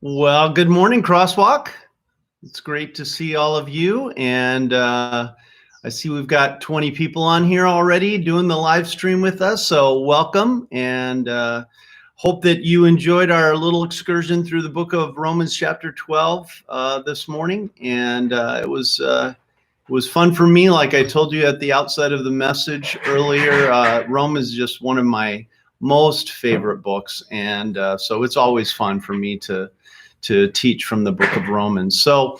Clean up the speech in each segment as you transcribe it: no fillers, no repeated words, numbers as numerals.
Well, good morning, Crosswalk. It's great to see all of you. And I see we've got 20 people on here already doing the live stream with us. So welcome, and hope that you enjoyed our little excursion through the book of Romans chapter 12 this morning. And it was fun for me. Like I told you at the outset of the message earlier, Rome is just one of my most favorite books. And so it's always fun for me to teach from the book of Romans. So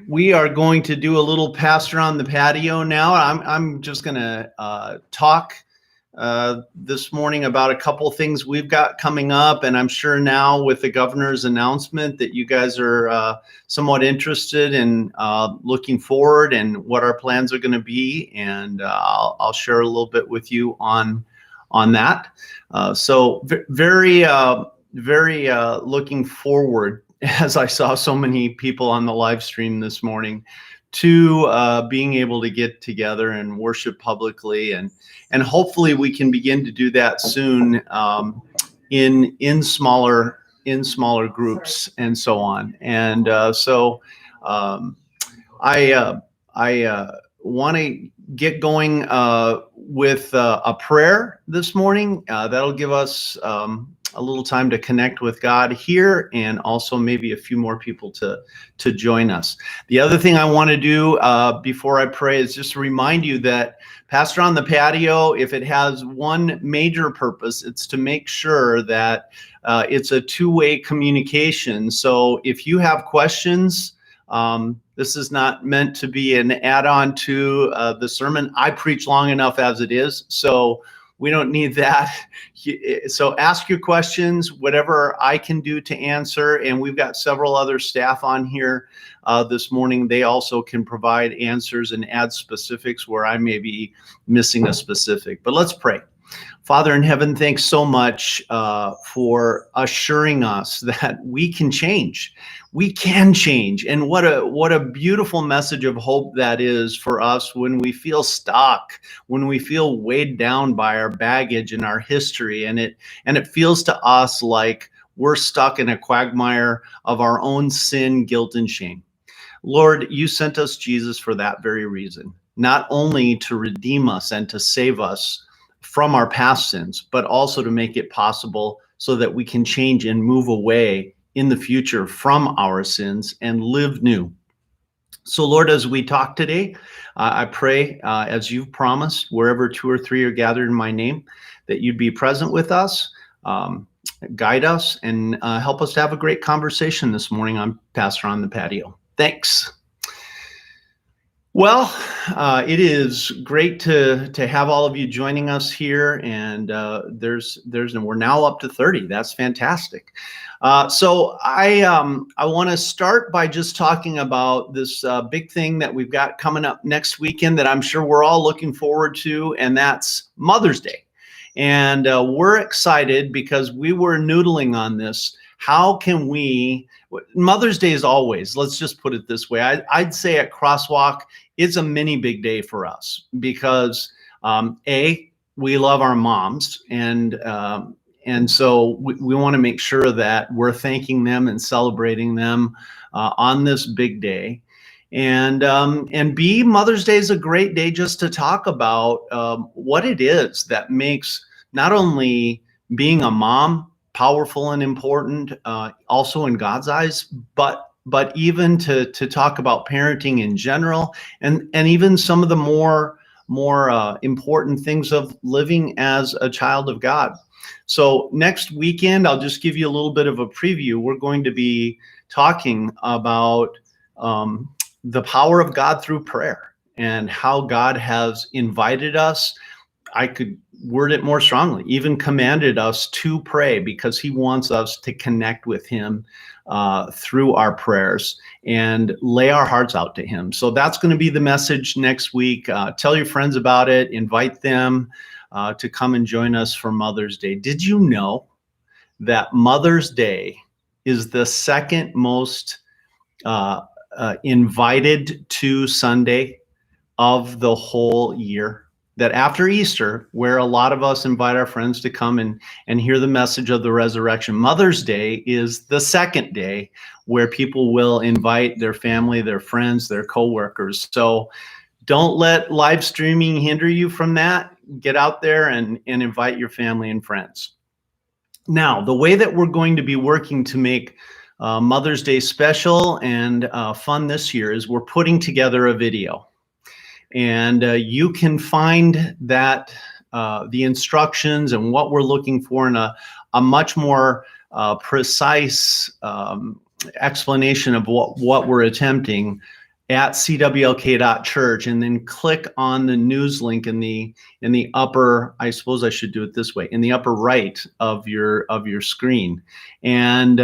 we are going to do a little pastor on the patio now. I'm just going to talk this morning about a couple things we've got coming up, and I'm sure now with the governor's announcement that you guys are somewhat interested in looking forward and what our plans are going to be, and I'll share a little bit with you on that. So very looking forward, as I saw so many people on the live stream this morning, to being able to get together and worship publicly, and hopefully we can begin to do that soon in smaller groups and so on. And so I want to get going with a prayer this morning. That'll give us a little time to connect with God here, and also maybe a few more people to join us. The other thing I want to do before I pray is just to remind you that Pastor on the Patio, if it has one major purpose, it's to make sure that it's a two-way communication. So if you have questions, this is not meant to be an add-on to the sermon. I preach long enough as it is, so we don't need that. So ask your questions, whatever I can do to answer. And we've got several other staff on here this morning. They also can provide answers and add specifics where I may be missing a specific. But let's pray. Father in heaven, thanks so much for assuring us that we can change. We can change. And what a beautiful message of hope that is for us when we feel stuck, when we feel weighed down by our baggage and our history. And it feels to us like we're stuck in a quagmire of our own sin, guilt, and shame. Lord, you sent us Jesus for that very reason, not only to redeem us and to save us from our past sins, but also to make it possible so that we can change and move away in the future from our sins and live new. So Lord, as we talk today, I pray, as you've promised, wherever two or three are gathered in my name, that you'd be present with us, guide us, and help us to have a great conversation this morning on Pastor on the Patio. Thanks. Well, it is great to have all of you joining us here, and we're now up to 30. That's fantastic. So I want to start by just talking about this big thing that we've got coming up next weekend that I'm sure we're all looking forward to, and that's Mother's Day. And we're excited because we were noodling on this. How can we? Mother's Day is always, let's just put it this way. I'd say at Crosswalk, it's a mini big day for us because we love our moms, and so we want to make sure that we're thanking them and celebrating them on this big day. And B, Mother's Day is a great day just to talk about what it is that makes not only being a mom powerful and important, also in God's eyes, but even to talk about parenting in general, and even some of the more important things of living as a child of God. So next weekend, I'll just give you a little bit of a preview. We're going to be talking about the power of God through prayer and how God has invited us. I could word it more strongly, even commanded us to pray because he wants us to connect with him through our prayers and lay our hearts out to him. So that's going to be the message next week. Tell your friends about it. Invite them to come and join us for Mother's Day. Did you know that Mother's Day is the second most invited to Sunday of the whole year? that after Easter, where a lot of us invite our friends to come and hear the message of the resurrection, Mother's Day is the second day where people will invite their family, their friends, their coworkers. So don't let live streaming hinder you from that. Get out there and invite your family and friends. Now, the way that we're going to be working to make Mother's Day special and fun this year is we're putting together a video. And you can find that the instructions and what we're looking for in a much more precise explanation of what we're attempting at cwlk.church, and then click on the news link in the upper, I suppose I should do it this way, in the upper right of your screen. And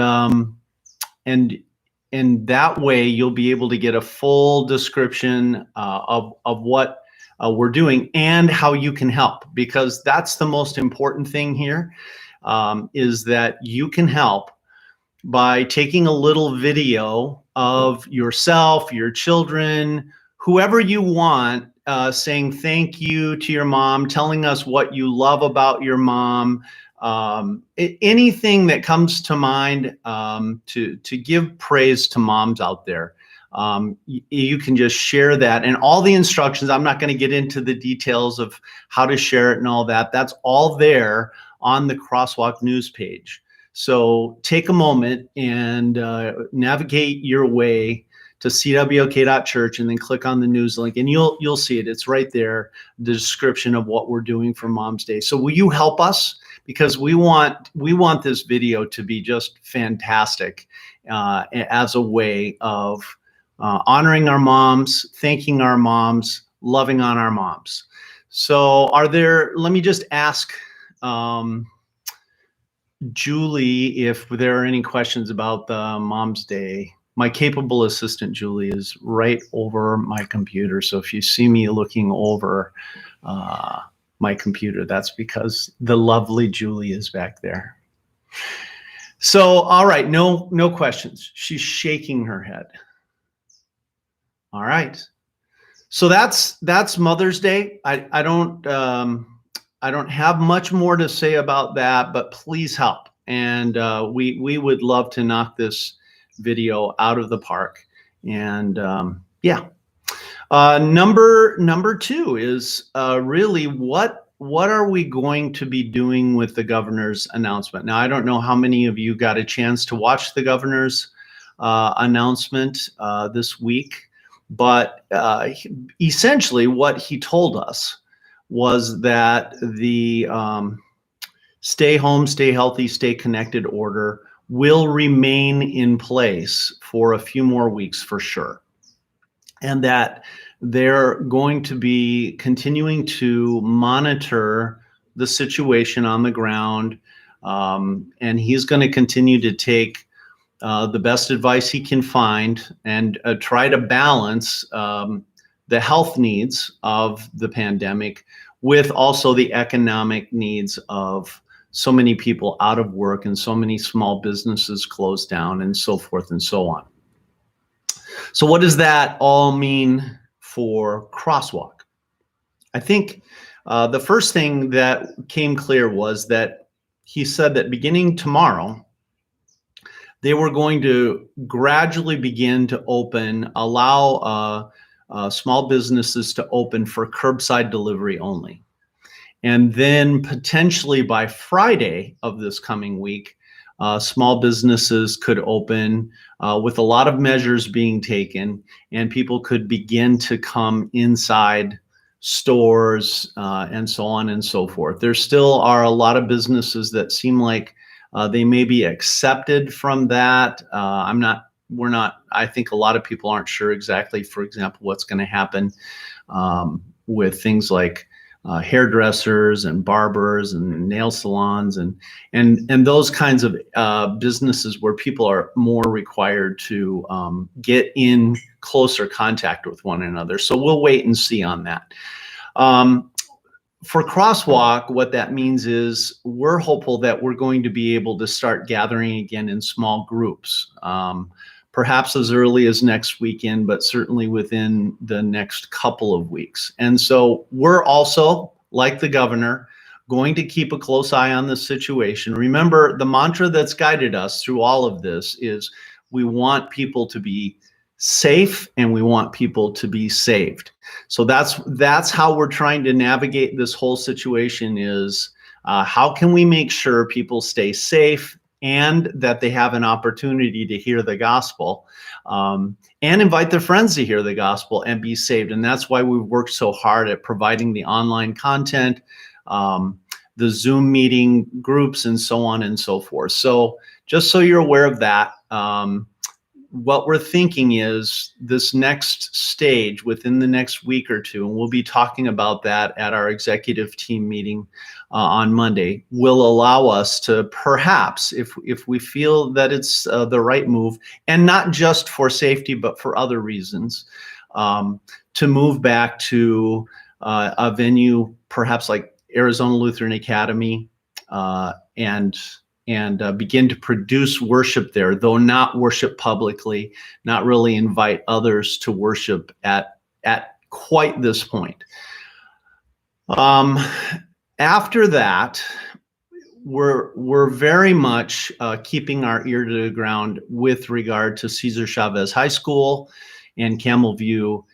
that way you'll be able to get a full description of what we're doing and how you can help, because that's the most important thing here, is that you can help by taking a little video of yourself, your children, whoever you want, saying thank you to your mom, telling us what you love about your mom, anything that comes to mind to give praise to moms out there. You can just share that, and all the instructions, I'm not going to get into the details of how to share it and all that. That's all there on the Crosswalk news page. So take a moment and navigate your way to cwlk.church and then click on the news link, and you'll see it. It's right there, the description of what we're doing for Mom's Day. So will you help us? Because we want this video to be just fantastic as a way of honoring our moms, thanking our moms, loving on our moms. So let me just ask Julie if there are any questions about the Mom's Day. My capable assistant, Julie, is right over my computer. So if you see me looking over my computer, that's because the lovely Julie is back there. So, all right, no questions. She's shaking her head. All right. So that's Mother's Day. I don't have much more to say about that, but please help. And we would love to knock this video out of the park. And yeah. Number two is really what are we going to be doing with the governor's announcement? Now, I don't know how many of you got a chance to watch the governor's announcement this week, but essentially what he told us was that the stay home, stay healthy, stay connected order will remain in place for a few more weeks for sure. And that they're going to be continuing to monitor the situation on the ground. And he's going to continue to take the best advice he can find and try to balance the health needs of the pandemic with also the economic needs of so many people out of work and so many small businesses closed down and so forth and so on. So what does that all mean for Crosswalk? I think the first thing that came clear was that he said that beginning tomorrow, they were going to gradually begin to allow small businesses to open for curbside delivery only. And then potentially by Friday of this coming week, small businesses could open with a lot of measures being taken, and people could begin to come inside stores and so on and so forth. There still are a lot of businesses that seem like they may be accepted from that. I think a lot of people aren't sure exactly, for example, what's going to happen with things like hairdressers and barbers and nail salons and those kinds of businesses where people are more required to get in closer contact with one another. So we'll wait and see on that. For Crosswalk, what that means is we're hopeful that we're going to be able to start gathering again in small groups. perhaps as early as next weekend, but certainly within the next couple of weeks. And so we're also, like the governor, going to keep a close eye on this situation. Remember, the mantra that's guided us through all of this is we want people to be safe and we want people to be saved. So that's how we're trying to navigate this whole situation is how can we make sure people stay safe and that they have an opportunity to hear the gospel, and invite their friends to hear the gospel and be saved. And that's why we've worked so hard at providing the online content, the Zoom meeting groups, and so on and so forth. So just so you're aware of that, what we're thinking is this next stage within the next week or two, and we'll be talking about that at our executive team meeting on Monday, will allow us to perhaps, if we feel that it's the right move, and not just for safety, but for other reasons, to move back to a venue, perhaps like Arizona Lutheran Academy, and begin to produce worship there, though not worship publicly, not really invite others to worship at quite this point. After that, we're very much keeping our ear to the ground with regard to Cesar Chavez High School and Camel View,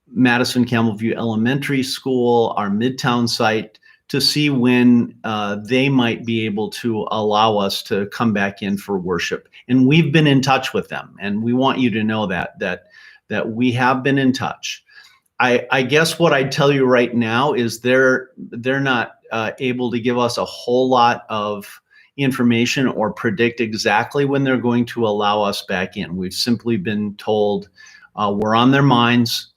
Madison Camel View Elementary School, our Midtown site, to see when they might be able to allow us to come back in for worship. And we've been in touch with them, and we want you to know that we have been in touch. I guess what I'd tell you right now is they're not able to give us a whole lot of information or predict exactly when they're going to allow us back in. We've simply been told we're on their minds.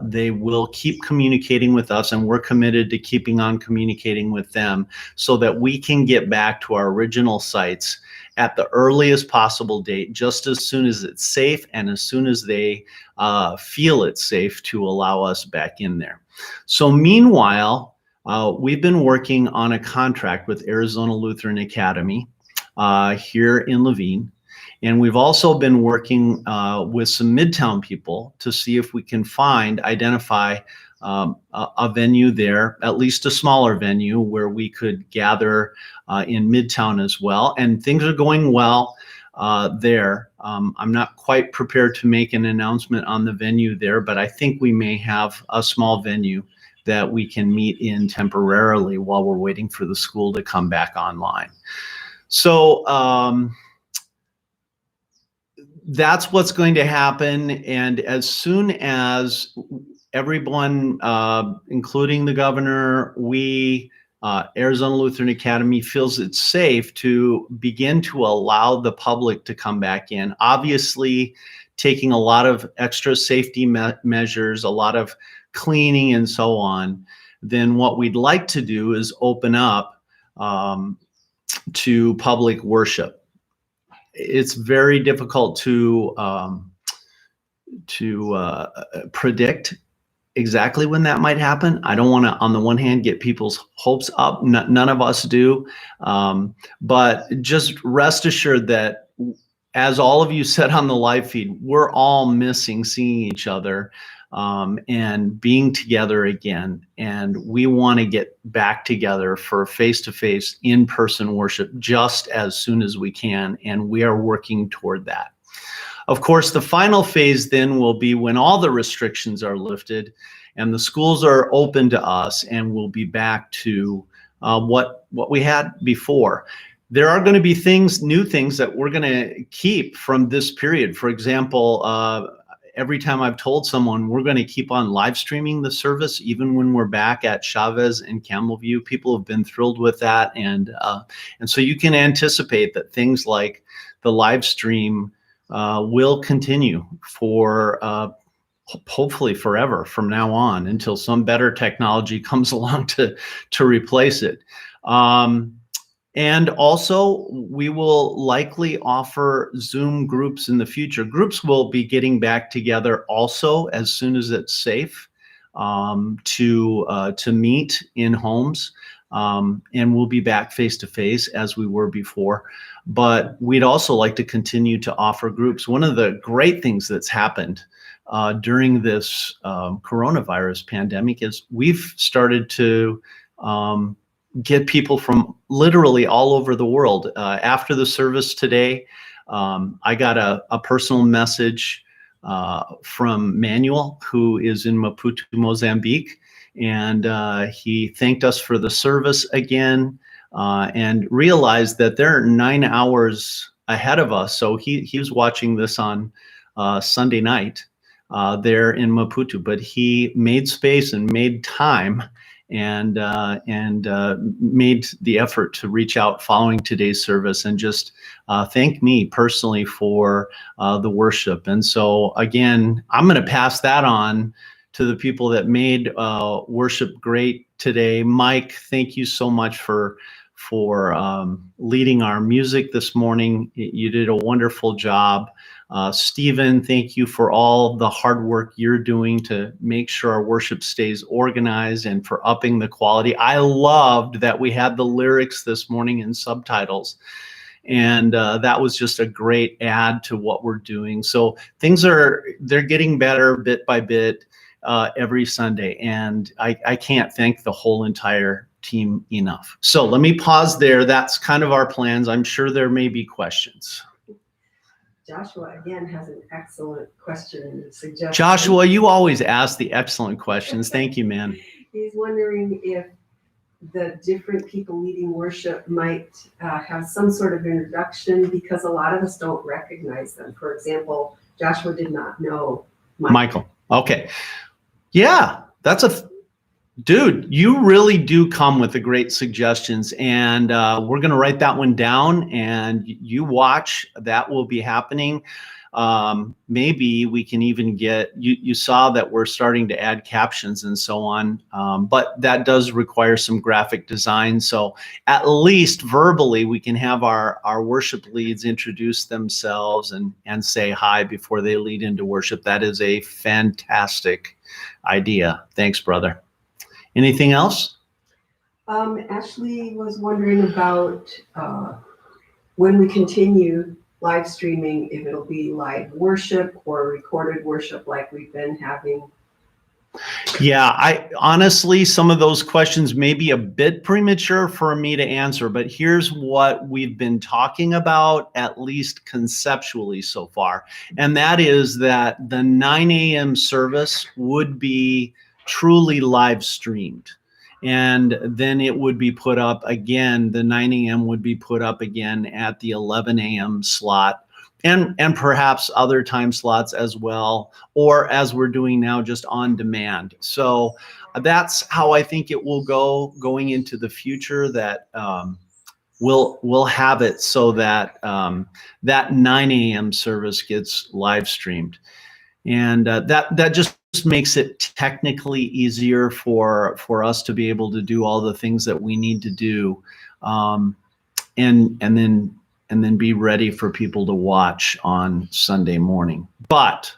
They will keep communicating with us, and we're committed to keeping on communicating with them so that we can get back to our original sites at the earliest possible date, just as soon as it's safe and as soon as they feel it's safe to allow us back in there. So meanwhile, we've been working on a contract with Arizona Lutheran Academy here in Levine. And we've also been working with some Midtown people to see if we can identify a venue there, at least a smaller venue where we could gather in Midtown as well. And things are going well there. I'm not quite prepared to make an announcement on the venue there, but I think we may have a small venue that we can meet in temporarily while we're waiting for the school to come back online. So, that's what's going to happen. And as soon as everyone, including the governor, Arizona Lutheran Academy feels it's safe to begin to allow the public to come back in, obviously taking a lot of extra safety measures, a lot of cleaning and so on, then what we'd like to do is open up to public worship. It's very difficult to predict exactly when that might happen. I don't want to, on the one hand, get people's hopes up. None of us do. But just rest assured that, as all of you said on the live feed, we're all missing seeing each other and being together again. And we want to get back together for face-to-face, in-person worship just as soon as we can. And we are working toward that. Of course, the final phase then will be when all the restrictions are lifted and the schools are open to us, and we'll be back to what we had before. There are going to be new things that we're going to keep from this period. For example, every time I've told someone we're going to keep on live streaming the service, even when we're back at Chavez and Camel View, people have been thrilled with that. And so you can anticipate that things like the live stream will continue for hopefully forever from now on, until some better technology comes along to replace it. And also, we will likely offer Zoom groups in the future. Groups will be getting back together also as soon as it's safe to meet in homes. and we'll be back face to face as we were before. But we'd also like to continue to offer groups. One of the great things that's happened during this coronavirus pandemic is we've started to get people from literally all over the world. After the service today, I got a personal message from Manuel, who is in Maputo, Mozambique, and he thanked us for the service again, and realized that they're 9 hours ahead of us. So he was watching this on Sunday night there in Maputo, but he made space and made time and made the effort to reach out following today's service and just thank me personally for the worship. And so again, I'm going to pass that on to the people that made worship great today. Mike, thank you so much for leading our music this morning. You did a wonderful job. Stephen, thank you for all the hard work you're doing to make sure our worship stays organized and for upping the quality. I loved that we had the lyrics this morning in subtitles, and that was just a great add to what we're doing. So they're getting better bit by bit every Sunday, and I can't thank the whole entire team enough. So let me pause there. That's kind of our plans. I'm sure there may be questions. Joshua again has an excellent question and suggestion. Joshua, you always ask the excellent questions. Thank you, man. He's wondering if the different people leading worship might have some sort of introduction, because a lot of us don't recognize them. For example, Joshua did not know Michael. Okay. Yeah, dude, you really do come with the great suggestions, and we're going to write that one down, and you watch. That will be happening. Maybe we can even get, you saw that we're starting to add captions and so on, but that does require some graphic design. So at least verbally, we can have our worship leads introduce themselves and say hi before they lead into worship. That is a fantastic idea. Thanks, brother. Anything else? Ashley was wondering about when we continue live streaming, if it'll be live worship or recorded worship like we've been having. Yeah, I honestly, some of those questions may be a bit premature for me to answer, but here's what we've been talking about, at least conceptually so far. And that is that the 9 a.m. service would be truly live streamed. And then it would be put up again, the 9 a.m. would be put up again at the 11 a.m. slot, and perhaps other time slots as well, or as we're doing now, just on demand. So that's how I think it will go going into the future, that we'll have it so that that 9 a.m. service gets live streamed. And that just makes it technically easier for us to be able to do all the things that we need to do, and then be ready for people to watch on Sunday morning. But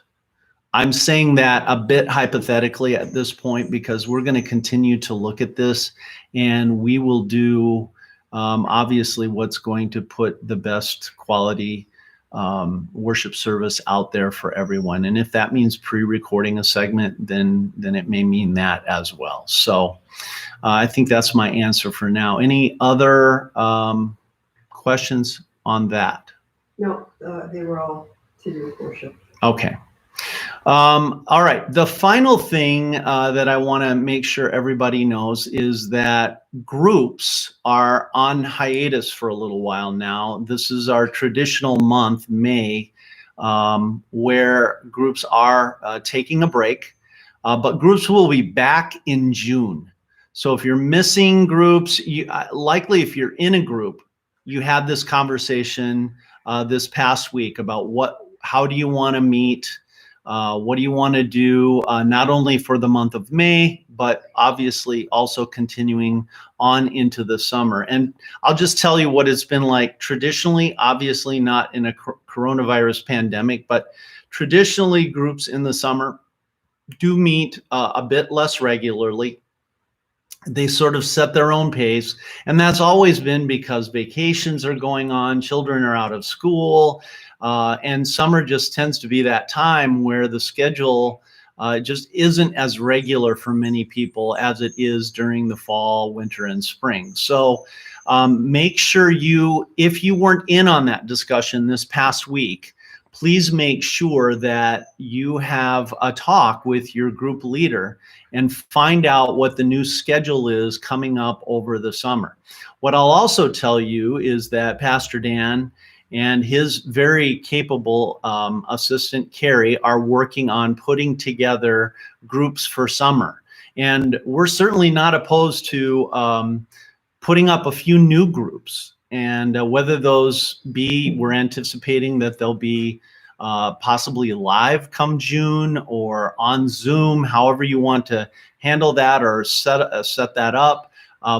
I'm saying that a bit hypothetically at this point, because we're going to continue to look at this, and we will do obviously what's going to put the best quality worship service out there for everyone. And if that means pre-recording a segment, then it may mean that as well. So I think that's my answer for now. Any other questions on that? No, they were all to do with worship. Okay. All right. The final thing that I want to make sure everybody knows is that groups are on hiatus for a little while now. This is our traditional month, May, where groups are taking a break, but groups will be back in June. So if you're missing groups, likely if you're in a group, you had this conversation this past week about how do you want to meet? What do you want to do, not only for the month of May, but obviously also continuing on into the summer? And I'll just tell you what it's been like traditionally, obviously not in a coronavirus pandemic, but traditionally groups in the summer do meet a bit less regularly. they sort of set their own pace. And that's always been because vacations are going on, children are out of school, and summer just tends to be that time where the schedule just isn't as regular for many people as it is during the fall, winter, and spring. So make sure if you weren't in on that discussion this past week, please make sure that you have a talk with your group leader and find out what the new schedule is coming up over the summer. What I'll also tell you is that Pastor Dan and his very capable assistant, Carrie, are working on putting together groups for summer. And we're certainly not opposed to putting up a few new groups. And whether those we're anticipating that they'll be possibly live come June or on Zoom, however you want to handle that or set that up,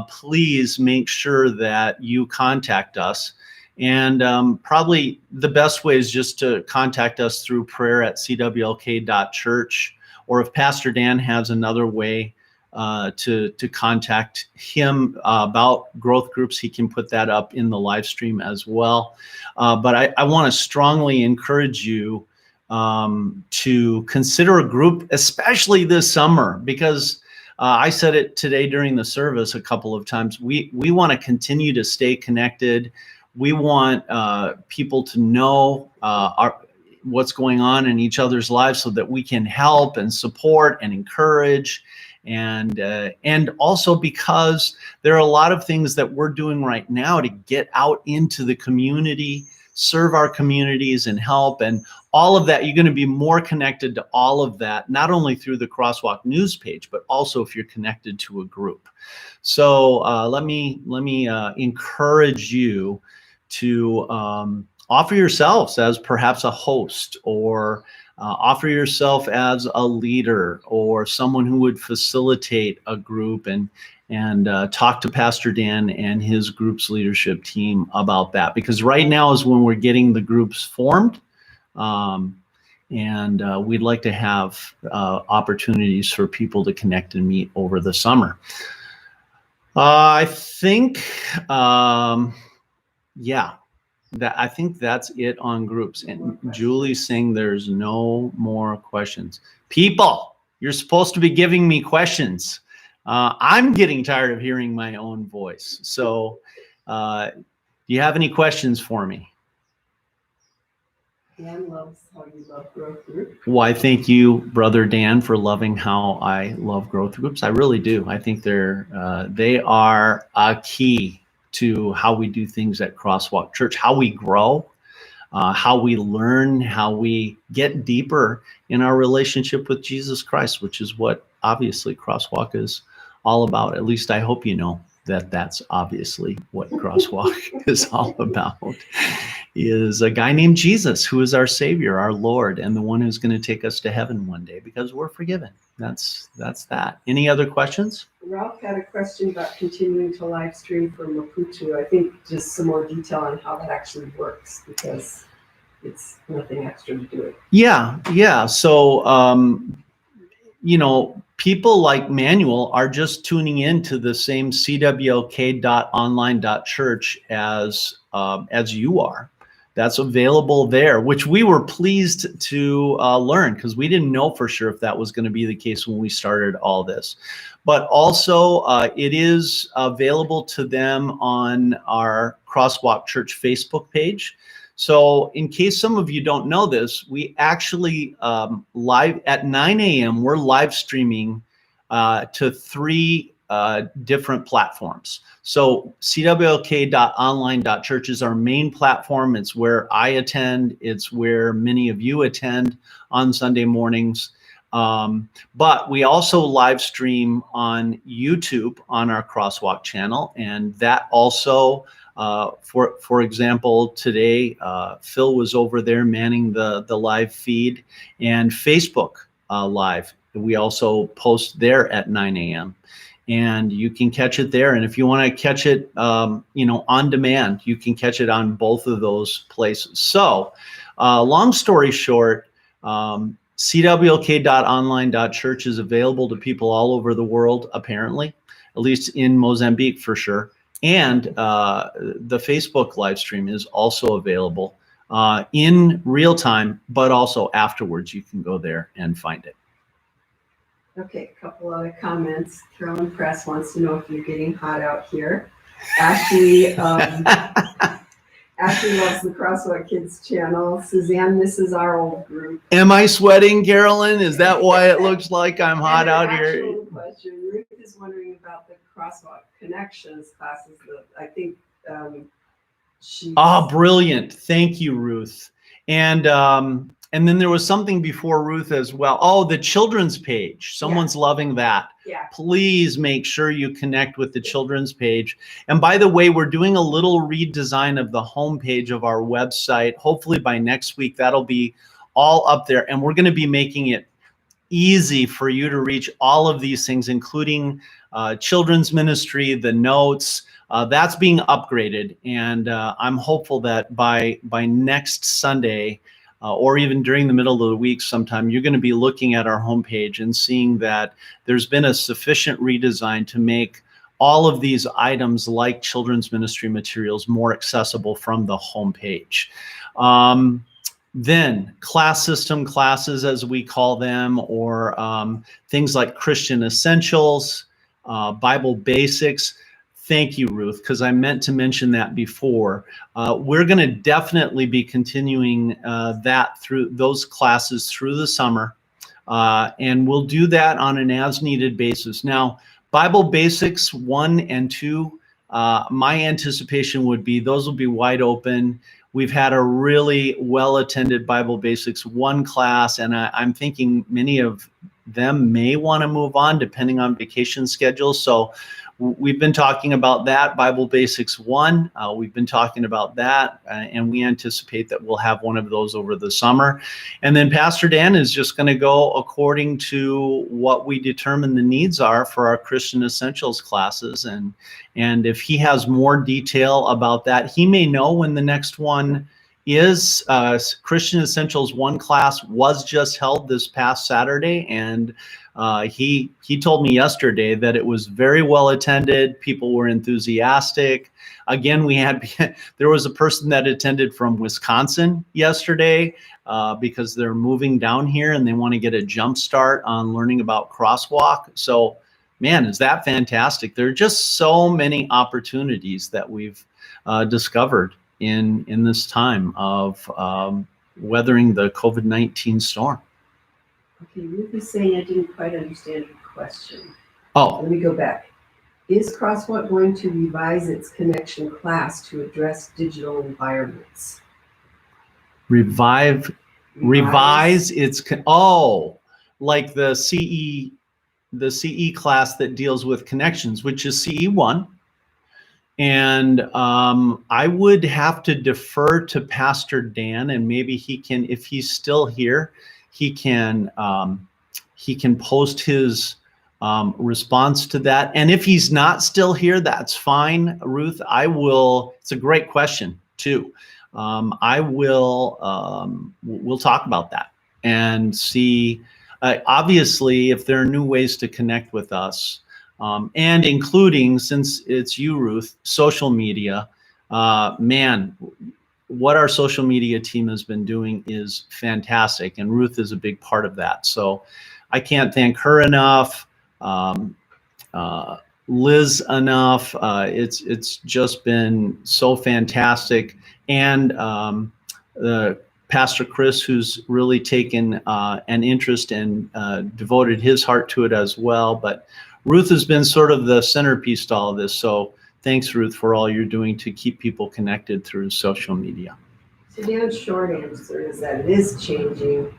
please make sure that you contact us. And probably the best way is just to contact us through prayer@cwlk.church, or if Pastor Dan has another way to contact him about growth groups, he can put that up in the live stream as well. But I want to strongly encourage you to consider a group, especially this summer, because I said it today during the service a couple of times. We want to continue to stay connected. We want people to know what's going on in each other's lives so that we can help and support and encourage. And also because there are a lot of things that we're doing right now to get out into the community, serve our communities and help, and all of that. You're going to be more connected to all of that, not only through the Crosswalk news page, but also if you're connected to a group. So let me encourage you to offer yourselves as perhaps a host, or offer yourself as a leader or someone who would facilitate a group, and talk to Pastor Dan and his group's leadership team about that, because right now is when we're getting the groups formed. And we'd like to have opportunities for people to connect and meet over the summer. I think, yeah. I think that's it on groups. And Julie's saying there's no more questions. People, you're supposed to be giving me questions. I'm getting tired of hearing my own voice. So do you have any questions for me? Dan loves how you love growth groups. Why, thank you, Brother Dan, for loving how I love growth groups. I really do. I think they are a key to how we do things at Crosswalk Church, how we grow, how we learn, how we get deeper in our relationship with Jesus Christ, which is what obviously Crosswalk is all about. At least I hope you know that that's obviously what Crosswalk is all about, is a guy named Jesus, who is our Savior, our Lord, and the one who's going to take us to heaven one day because we're forgiven. That's that. Any other questions? Ralph had a question about continuing to live stream for Maputo. I think just some more detail on how that actually works, because it's nothing extra to do it. Yeah. So, people like Manuel are just tuning in to the same cwlk.online.church as you are. That's available there, which we were pleased to learn, because we didn't know for sure if that was going to be the case when we started all this. But also it is available to them on our Crosswalk Church Facebook page. So in case some of you don't know this, we actually live at 9 a.m. we're live streaming to 3 different platforms. So cwlk.online.church is our main platform. It's where I attend. It's where many of you attend on Sunday mornings. But we also live stream on YouTube on our Crosswalk channel. And that also, for example, today, Phil was over there manning the live feed, and Facebook Live. We also post there at 9 a.m. and you can catch it there. And if you want to catch it, on demand, you can catch it on both of those places. So long story short, cwlk.online.church is available to people all over the world, apparently. at least in Mozambique for sure. And the Facebook live stream is also available in real time, but also afterwards. You can go there and find it. Okay, a couple other comments. Carolyn Press wants to know if you're getting hot out here. Ashley, Ashley loves the Crosswalk Kids channel. Suzanne misses our old group. Am I sweating, Carolyn? Is that why it looks like I'm hot out here? Actual question. Ruth is wondering about the Crosswalk Connections classes. I think she. Brilliant. Thank you, Ruth. And then there was something before Ruth as well. Oh, the children's page. Someone's loving that. Yeah. Please make sure you connect with the children's page. And by the way, we're doing a little redesign of the homepage of our website. Hopefully by next week, that'll be all up there. And we're going to be making it easy for you to reach all of these things, including children's ministry, the notes. That's being upgraded. And I'm hopeful that by next Sunday, or even during the middle of the week sometime, you're going to be looking at our homepage and seeing that there's been a sufficient redesign to make all of these items like children's ministry materials more accessible from the homepage. Then class system classes, as we call them, or things like Christian Essentials, Bible Basics. Thank you, Ruth, because I meant to mention that before. We're going to definitely be continuing that through those classes through the summer, and we'll do that on an as-needed basis. Now, Bible Basics 1 and 2, my anticipation would be those will be wide open. We've had a really well-attended Bible Basics 1 class, and I'm thinking many of them may want to move on depending on vacation schedules. So we've been talking about that, Bible Basics 1. We've been talking about that, and we anticipate that we'll have one of those over the summer. And then Pastor Dan is just going to go according to what we determine the needs are for our Christian Essentials classes. And if he has more detail about that, he may know when the next one is. Christian Essentials 1 class was just held this past Saturday, and he told me yesterday that it was very well attended. People were enthusiastic. Again, there was a person that attended from Wisconsin yesterday because they're moving down here and they want to get a jump start on learning about Crosswalk. So, man, is that fantastic? There are just so many opportunities that we've discovered in this time of weathering the COVID-19 storm. Okay, Ruth is saying I didn't quite understand your question. Oh, let me go back. Is Crosswalk going to revise its connection class to address digital environments? Revise its like the CE class that deals with connections, which is CE1. And I would have to defer to Pastor Dan, and maybe he can, if he's still here, he can post his response to that. And if he's not still here, that's fine, Ruth. It's a great question too. We'll talk about that and see, obviously, if there are new ways to connect with us, and including, since it's you, Ruth, social media. Man, what our social media team has been doing is fantastic, and Ruth is a big part of that. So I can't thank her enough, Liz enough. It's just been so fantastic, and Pastor Chris, who's really taken an interest and devoted his heart to it as well. But Ruth has been sort of the centerpiece to all of this. So thanks, Ruth, for all you're doing to keep people connected through social media. So Dan's short answer is that it is changing,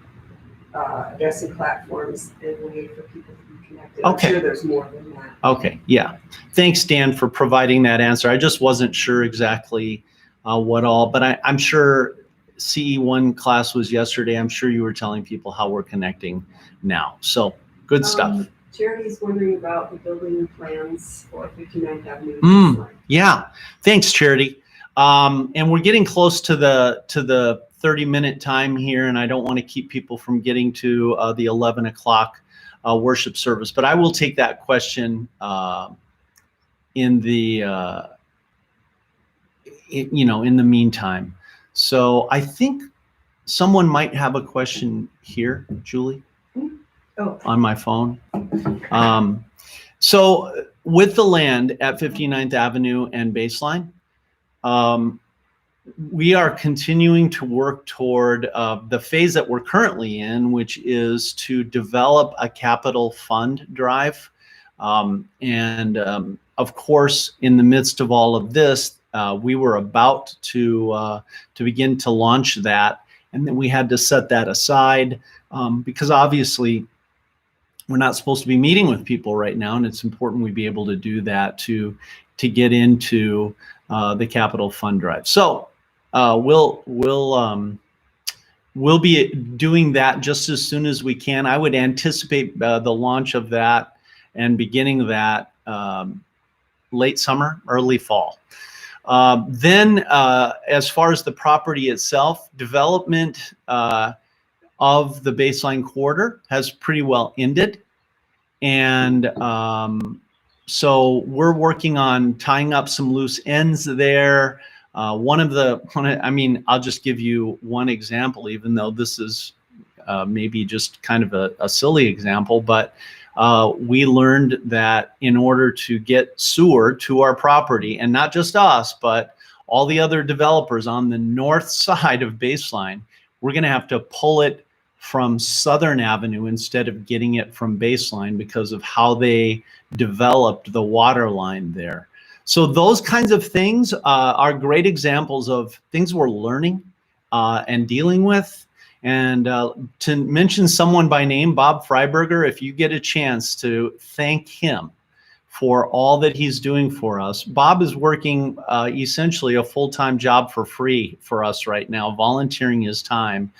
addressing platforms and a way for people to be connected. Okay. I'm sure there's more than that. Okay, yeah. Thanks, Dan, for providing that answer. I just wasn't sure exactly what all, but I'm sure CE1 class was yesterday. I'm sure you were telling people how we're connecting now. So good stuff. Charity's wondering about the building plans for 59th Avenue. Yeah, thanks, Charity. And we're getting close to the 30-minute time here, and I don't want to keep people from getting to the 11 o'clock worship service, but I will take that question in the in the meantime. So I think someone might have a question here, Julie, on my phone. So with the land at 59th Avenue and Baseline, we are continuing to work toward the phase that we're currently in, which is to develop a capital fund drive. Of course, in the midst of all of this, we were about to begin to launch that, and then we had to set that aside because obviously we're not supposed to be meeting with people right now, and it's important we be able to do that to get into the capital fund drive. So we'll be doing that just as soon as we can. I would anticipate the launch of that and beginning of that late summer, early fall. Then as far as the property itself, development of the Baseline corridor has pretty well ended. And so we're working on tying up some loose ends there. I'll just give you one example, even though this is maybe just kind of a silly example, but we learned that in order to get sewer to our property, and not just us, but all the other developers on the north side of Baseline, we're going to have to pull it from Southern Avenue instead of getting it from Baseline because of how they developed the water line there. So those kinds of things are great examples of things we're learning and dealing with. And to mention someone by name, Bob Freiberger, if you get a chance to thank him for all that he's doing for us. Bob is working essentially a full-time job for free for us right now, volunteering his time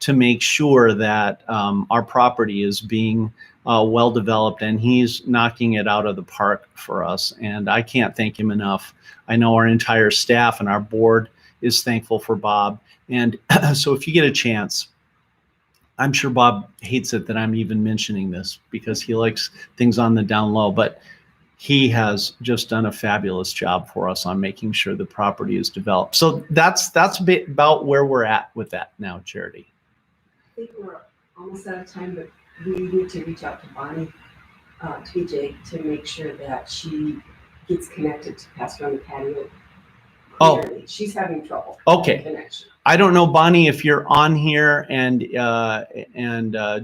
to make sure that our property is being well developed, and he's knocking it out of the park for us. And I can't thank him enough. I know our entire staff and our board is thankful for Bob. And so if you get a chance, I'm sure Bob hates it that I'm even mentioning this because he likes things on the down low, but he has just done a fabulous job for us on making sure the property is developed. So that's a bit about where we're at with that now, Charity. I think we're almost out of time, but we need to reach out to Bonnie, TJ, to make sure that she gets connected to Pastor on the Patio. Clearly. She's having trouble. Okay. Connection. I don't know, Bonnie, if you're on here, and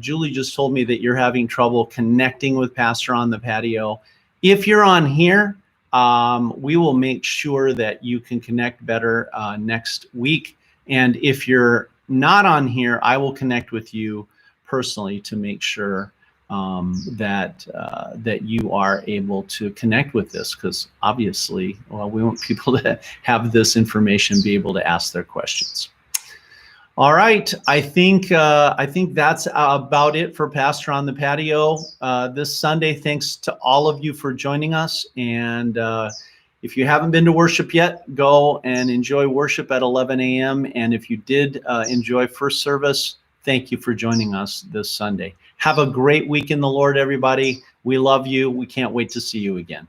Julie just told me that you're having trouble connecting with Pastor on the Patio. If you're on here, we will make sure that you can connect better next week. And if you're not on here, I will connect with you personally to make sure that you are able to connect with this, because obviously, well, we want people to have this information, be able to ask their questions. All right, I think that's about it for Pastor on the Patio this Sunday. Thanks to all of you for joining us, and if you haven't been to worship yet, go and enjoy worship at 11 a.m. And if you did enjoy first service, thank you for joining us this Sunday. Have a great week in the Lord, everybody. We love you. We can't wait to see you again.